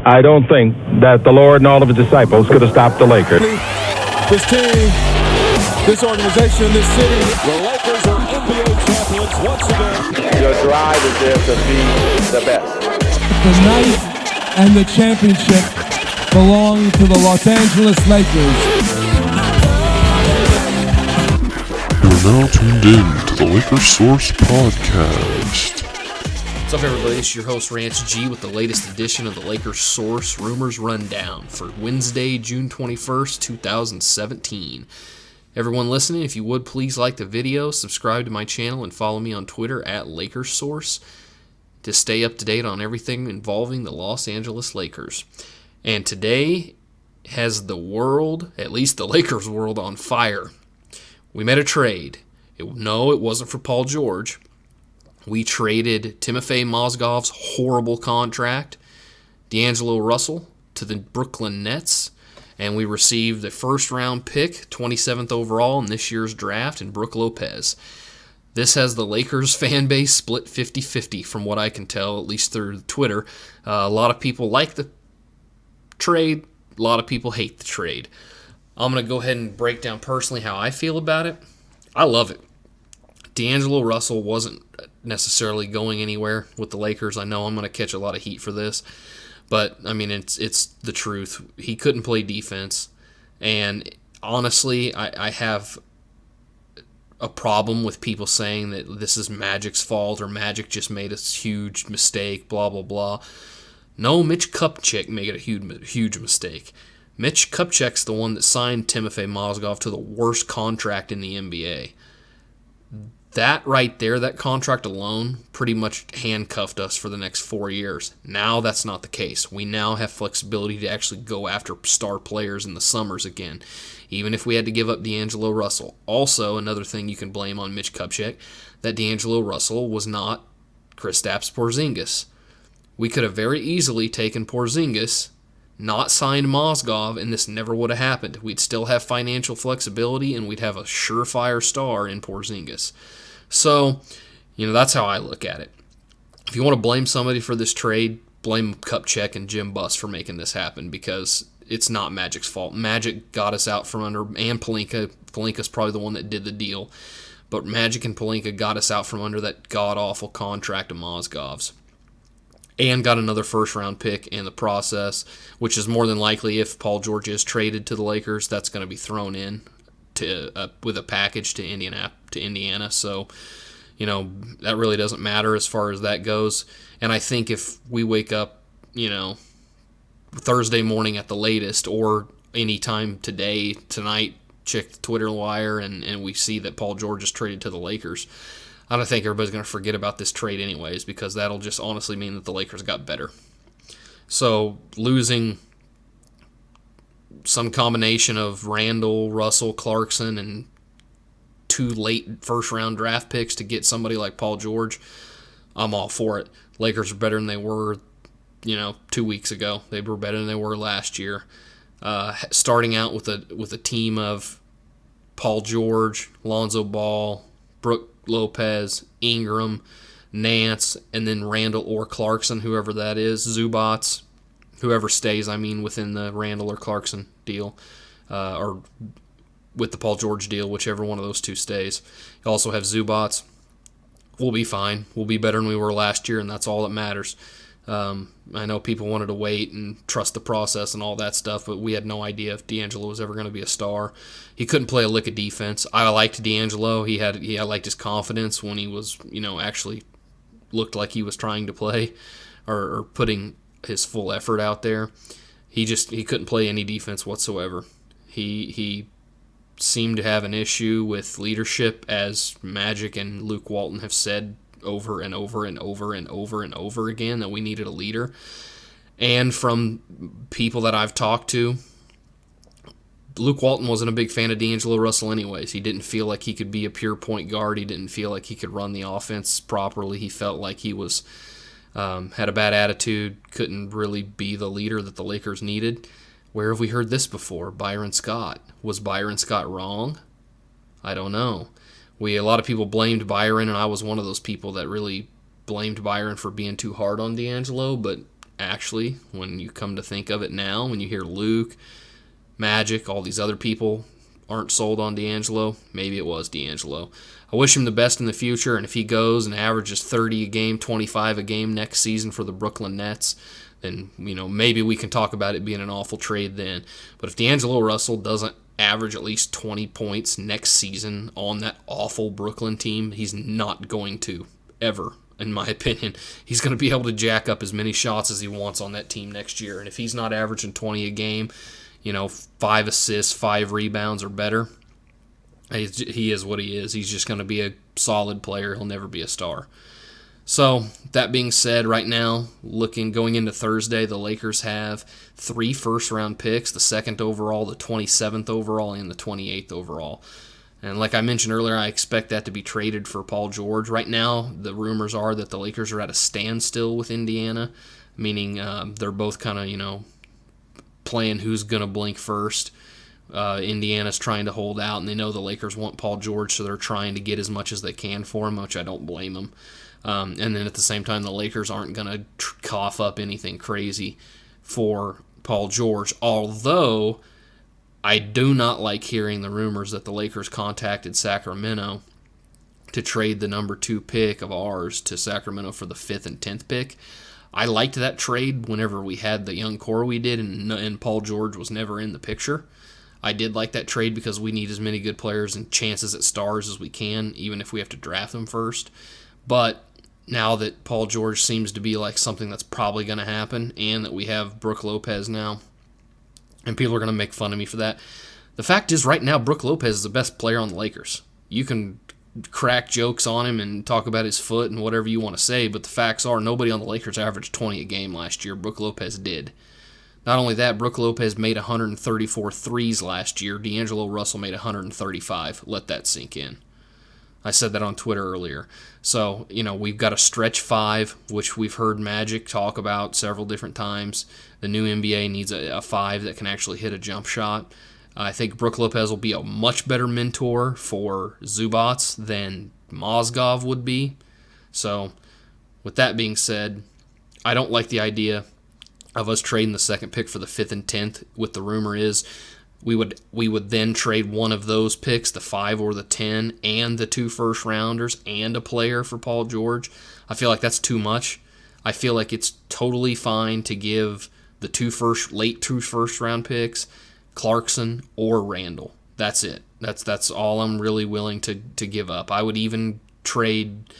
I don't think that the Lord and all of his disciples could have stopped the Lakers. This team, this organization, this city, the Lakers are NBA champions once again. Your drive is there to be the best. The night and the championship belong to the Los Angeles Lakers. You're now tuned in to the Lakers Source Podcast. What's up, everybody? It's your host, Rance G, with the latest edition of the Lakers Source Rumors Rundown for Wednesday, June 21st, 2017. Everyone listening, if you would, please like the video, subscribe to my channel, and follow me on Twitter at LakersSource to stay up to date on everything involving the Los Angeles Lakers. And today has the world, at least the Lakers world, on fire. We made a trade. No, it wasn't for Paul George. We traded Timofey Mozgov's horrible contract, D'Angelo Russell, to the Brooklyn Nets, and we received a first-round pick, 27th overall in this year's draft, in Brook Lopez. This has the Lakers fan base split 50-50 from what I can tell, at least through Twitter. A lot of people like the trade, a lot of people hate the trade. I'm going to go ahead and break down personally how I feel about it. I love it. D'Angelo Russell wasn't necessarily going anywhere with the Lakers. I know I'm going to catch a lot of heat for this, but I mean it's the truth. He couldn't play defense, and honestly, I have a problem with people saying that this is Magic's fault or Magic just made a huge mistake, blah blah blah. No, Mitch Kupchak made a huge mistake. Mitch Kupchak's the one that signed Timofey Mozgov to the worst contract in the NBA. That right there, that contract alone, pretty much handcuffed us for the next 4 years. Now that's not the case. We now have flexibility to actually go after star players in the summers again, even if we had to give up D'Angelo Russell. Also, another thing you can blame on Mitch Kupchak, that D'Angelo Russell was not Kristaps Porzingis. We could have very easily taken Porzingis, not signed Mozgov, and this never would have happened. We'd still have financial flexibility, and we'd have a surefire star in Porzingis. So, that's how I look at it. If you want to blame somebody for this trade, blame Kupchak and Jim Buss for making this happen, because it's not Magic's fault. Magic got us out from under, and Pelinka. Pelinka's probably the one that did the deal, but Magic and Pelinka got us out from under that god-awful contract of Mozgov's. And got another first-round pick in the process, which is more than likely, if Paul George is traded to the Lakers, that's going to be thrown in to with a package to Indiana. So, that really doesn't matter as far as that goes. And I think if we wake up, Thursday morning at the latest, or anytime tonight, check the Twitter wire, and we see that Paul George is traded to the Lakers, I don't think everybody's going to forget about this trade anyways, because that'll just honestly mean that the Lakers got better. So losing some combination of Randall, Russell, Clarkson, and 2 late first-round draft picks to get somebody like Paul George, I'm all for it. Lakers are better than they were, 2 weeks ago. They were better than they were last year. Starting out with a team of Paul George, Lonzo Ball, Brook Lopez, Ingram, Nance, and then Randall or Clarkson, whoever that is, Zubats, whoever stays, within the Randall or Clarkson deal, or with the Paul George deal, whichever one of those two stays. You also have Zubats. We'll be fine. We'll be better than we were last year, and that's all that matters. I know people wanted to wait and trust the process and all that stuff, but we had no idea if D'Angelo was ever going to be a star. He couldn't play a lick of defense. I liked D'Angelo. I liked his confidence when he was, actually looked like he was trying to play or putting his full effort out there. He couldn't play any defense whatsoever. He seemed to have an issue with leadership, as Magic and Luke Walton have said over and over and over and over and over again, that we needed a leader. And from people that I've talked to, Luke Walton wasn't a big fan of D'Angelo Russell anyways. He didn't feel like he could be a pure point guard. He didn't feel like he could run the offense properly. He felt like he was had a bad attitude, couldn't really be the leader that the Lakers needed. Where have we heard this before? Byron Scott. Was Byron Scott wrong? I don't know. A lot of people blamed Byron, and I was one of those people that really blamed Byron for being too hard on D'Angelo, but actually, when you come to think of it now, when you hear Luke, Magic, all these other people aren't sold on D'Angelo. Maybe it was D'Angelo. I wish him the best in the future, and if he goes and averages 30 a game, 25 a game next season for the Brooklyn Nets, then maybe we can talk about it being an awful trade then. But if D'Angelo Russell doesn't average at least 20 points next season on that awful Brooklyn team, he's not going to, ever, in my opinion. He's going to be able to jack up as many shots as he wants on that team next year. And if he's not averaging 20 a game, 5 assists, 5 rebounds or better, he is what he is. He's just going to be a solid player. He'll never be a star. So, that being said, right now, going into Thursday, the Lakers have 3 first-round picks, the 2nd overall, the 27th overall, and the 28th overall. And like I mentioned earlier, I expect that to be traded for Paul George. Right now, the rumors are that the Lakers are at a standstill with Indiana, meaning they're both kind of, playing who's going to blink first. Indiana's trying to hold out, and they know the Lakers want Paul George, so they're trying to get as much as they can for him, which I don't blame them. And then at the same time, the Lakers aren't going to cough up anything crazy for Paul George, although I do not like hearing the rumors that the Lakers contacted Sacramento to trade the number 2 pick of ours to Sacramento for the 5th and 10th pick. I liked that trade whenever we had the young core we did, and Paul George was never in the picture. I did like that trade because we need as many good players and chances at stars as we can, even if we have to draft them first. But now that Paul George seems to be like something that's probably going to happen, and that we have Brook Lopez now, and people are going to make fun of me for that. The fact is, right now, Brook Lopez is the best player on the Lakers. You can crack jokes on him and talk about his foot and whatever you want to say, but the facts are nobody on the Lakers averaged 20 a game last year. Brook Lopez did. Not only that, Brook Lopez made 134 threes last year. D'Angelo Russell made 135. Let that sink in. I said that on Twitter earlier. So, we've got a stretch 5, which we've heard Magic talk about several different times. The new NBA needs a 5 that can actually hit a jump shot. I think Brook Lopez will be a much better mentor for Zubats than Mozgov would be. So, with that being said, I don't like the idea of us trading the 2nd pick for the 5th and 10th. What the rumor is, we would then trade one of those picks, the 5 or the 10, and the 2 first-rounders and a player for Paul George. I feel like that's too much. I feel like it's totally fine to give the late 2 first-round picks, Clarkson or Randall. That's it. That's all I'm really willing to give up. I would even trade,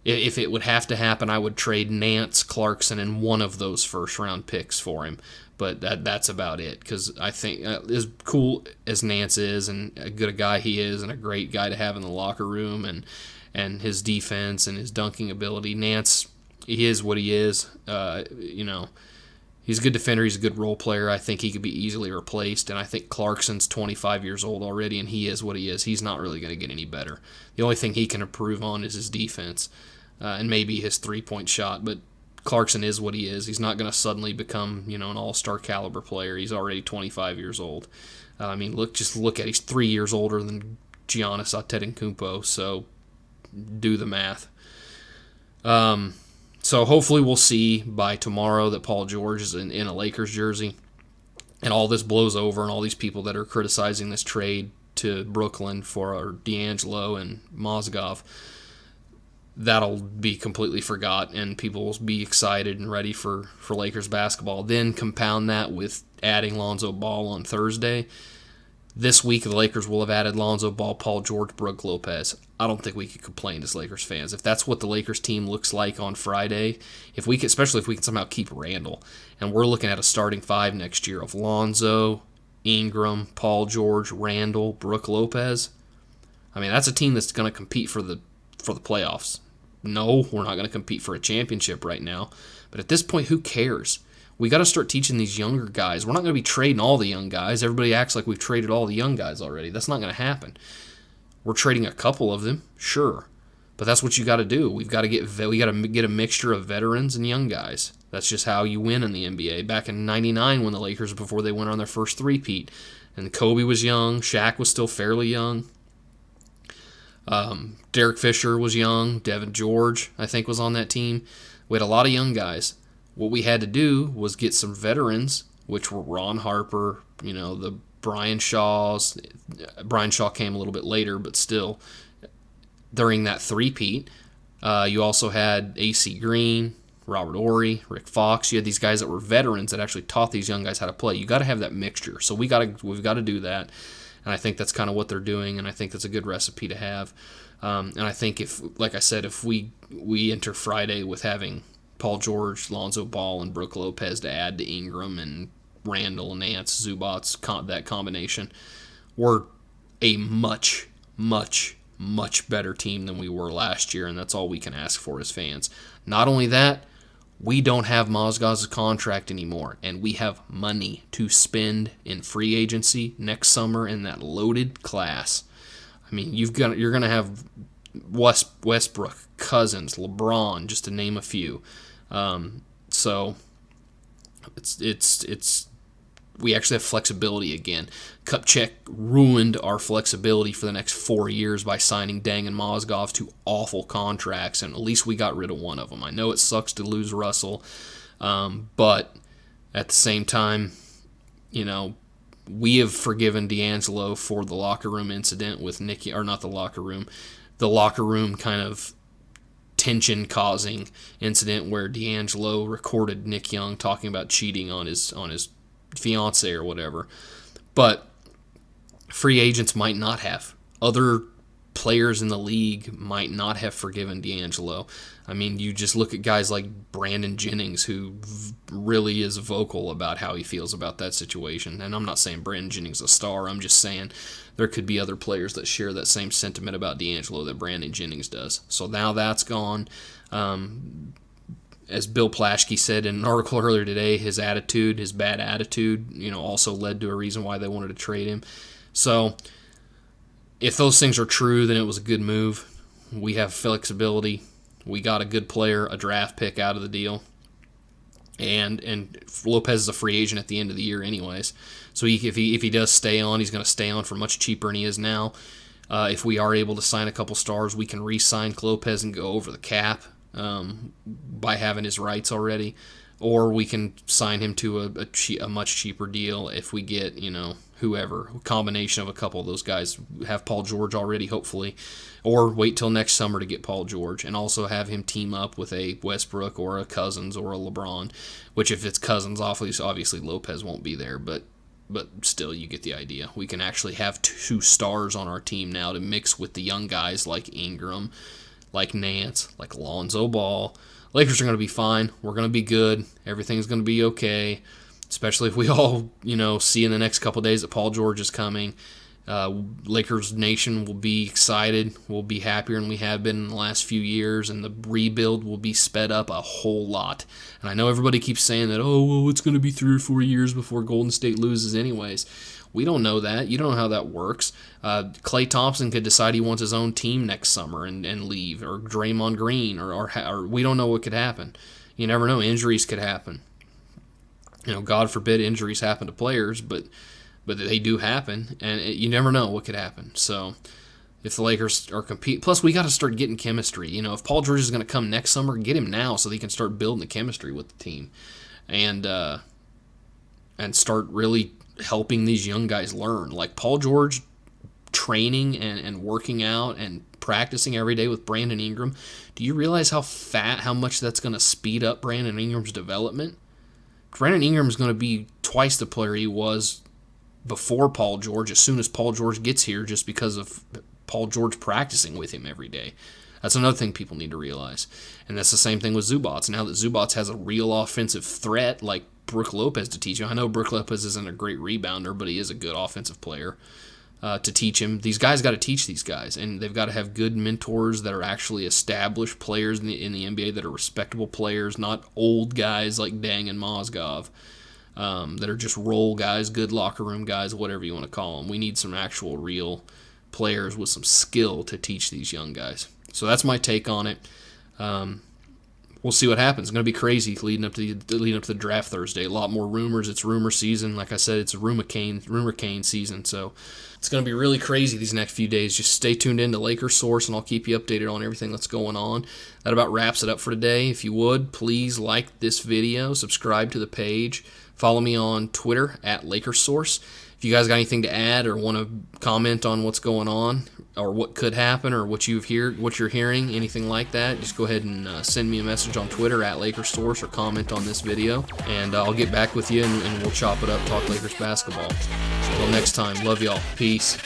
if it would have to happen, I would trade Nance, Clarkson, and one of those first-round picks for him. But that's about it, because I think as cool as Nance is and a good a guy he is and a great guy to have in the locker room and his defense and his dunking ability, Nance, he is what he is. He's a good defender. He's a good role player. I think he could be easily replaced, and I think Clarkson's 25 years old already, and he is what he is. He's not really going to get any better. The only thing he can improve on is his defense and maybe his three-point shot, but Clarkson is what he is. He's not going to suddenly become, an all-star caliber player. He's already 25 years old. Look at he's 3 years older than Giannis Antetokounmpo, so do the math. So hopefully we'll see by tomorrow that Paul George is in a Lakers jersey, and all this blows over, and all these people that are criticizing this trade to Brooklyn for D'Angelo and Mozgov, that'll be completely forgot, and people will be excited and ready for Lakers basketball. Then compound that with adding Lonzo Ball on Thursday. This week, the Lakers will have added Lonzo Ball, Paul George, Brook Lopez. I don't think we could complain as Lakers fans. If that's what the Lakers team looks like on Friday, especially if we can somehow keep Randall, and we're looking at a starting 5 next year of Lonzo, Ingram, Paul George, Randall, Brook Lopez, that's a team that's going to compete for the playoffs. No, we're not going to compete for a championship right now. But at this point, who cares? We got to start teaching these younger guys. We're not going to be trading all the young guys. Everybody acts like we've traded all the young guys already. That's not going to happen. We're trading a couple of them, sure, but that's what you got to do. We got to get a mixture of veterans and young guys. That's just how you win in the NBA. Back in '99, when the Lakers, before they went on their first three-peat, and Kobe was young, Shaq was still fairly young. Derek Fisher was young. Devin George, I think, was on that team. We had a lot of young guys. What we had to do was get some veterans, which were Ron Harper, the Brian Shaws. Brian Shaw came a little bit later, but still, during that three-peat, you also had A.C. Green, Robert Ory, Rick Fox. You had these guys that were veterans that actually taught these young guys how to play. You got to have that mixture. So we've got to do that, and I think that's kind of what they're doing, and I think that's a good recipe to have. And I think if we enter Friday with having Paul George, Lonzo Ball, and Brook Lopez to add to Ingram and Randall, Nance, Zubats, that combination, we're a much, much, much better team than we were last year, and that's all we can ask for as fans. Not only that, we don't have Mozgov's contract anymore, and we have money to spend in free agency next summer in that loaded class. I mean, you're going to have Westbrook, Cousins, LeBron, just to name a few. So it's we actually have flexibility again. Kupchak ruined our flexibility for the next 4 years by signing Deng and Mozgov to awful contracts, and at least we got rid of one of them. I know it sucks to lose Russell, but at the same time, we have forgiven D'Angelo for the locker room incident with Nicky, or not the locker room kind of tension-causing incident where D'Angelo recorded Nick Young talking about cheating on his fiance or whatever. But free agents might not have. Other players in the league might not have forgiven D'Angelo. I mean, you just look at guys like Brandon Jennings, who really is vocal about how he feels about that situation. And I'm not saying Brandon Jennings is a star. I'm just saying there could be other players that share that same sentiment about D'Angelo that Brandon Jennings does. So now that's gone. As Bill Plaschke said in an article earlier today, his bad attitude, also led to a reason why they wanted to trade him. So if those things are true, then it was a good move. We have flexibility. We got a good player, a draft pick out of the deal. And Lopez is a free agent at the end of the year anyways. So if he does stay on, he's going to stay on for much cheaper than he is now. If we are able to sign a couple stars, we can re-sign Lopez and go over the cap by having his rights already. Or we can sign him to a much cheaper deal if we get, whoever, a combination of a couple of those guys. Have Paul George already, hopefully, or wait till next summer to get Paul George, and also have him team up with a Westbrook or a Cousins or a LeBron, which if it's Cousins, obviously Lopez won't be there, but still, you get the idea. We can actually have two stars on our team now to mix with the young guys like Ingram, like Nance, like Lonzo Ball. Lakers are going to be fine. We're going to be good. Everything's going to be okay, especially if we all, see in the next couple of days that Paul George is coming. Lakers Nation will be excited. We'll be happier than we have been in the last few years, and the rebuild will be sped up a whole lot. And I know everybody keeps saying that, it's going to be 3 or 4 years before Golden State loses anyways. We don't know that. You don't know how that works. Klay Thompson could decide he wants his own team next summer and leave, or Draymond Green, or we don't know what could happen. You never know. Injuries could happen. God forbid injuries happen to players, but they do happen, and you never know what could happen. So if the Lakers are plus we got to start getting chemistry. If Paul George is going to come next summer, get him now so they can start building the chemistry with the team, and start really helping these young guys learn. Like Paul George training and working out and practicing every day with Brandon Ingram. Do you realize how much that's going to speed up Brandon Ingram's development? Brandon Ingram is going to be twice the player he was before Paul George as soon as Paul George gets here, just because of Paul George practicing with him every day. That's another thing people need to realize. And that's the same thing with Zubats. Now that Zubats has a real offensive threat like Brook Lopez to teach him. I know Brook Lopez isn't a great rebounder, but he is a good offensive player to teach him. These guys got to teach these guys, and they've got to have good mentors that are actually established players in the NBA, that are respectable players, not old guys like Deng and Mozgov, that are just role guys, good locker room guys, whatever you want to call them. We need some actual real players with some skill to teach these young guys. So that's my take on it. we'll see what happens. It's going to be crazy leading up to the draft Thursday. A lot more rumors. It's rumor season. Like I said, it's a rumor cane season. So it's going to be really crazy these next few days. Just stay tuned in to Lakers Source, and I'll keep you updated on everything that's going on. That about wraps it up for today. If you would, please like this video, subscribe to the page, follow me on Twitter at Lakers Source. If you guys got anything to add or want to comment on what's going on or what could happen or what you're hearing, anything like that, just go ahead and send me a message on Twitter at Lakers Source or comment on this video, and I'll get back with you and we'll chop it up, talk Lakers basketball. Until next time, love y'all. Peace.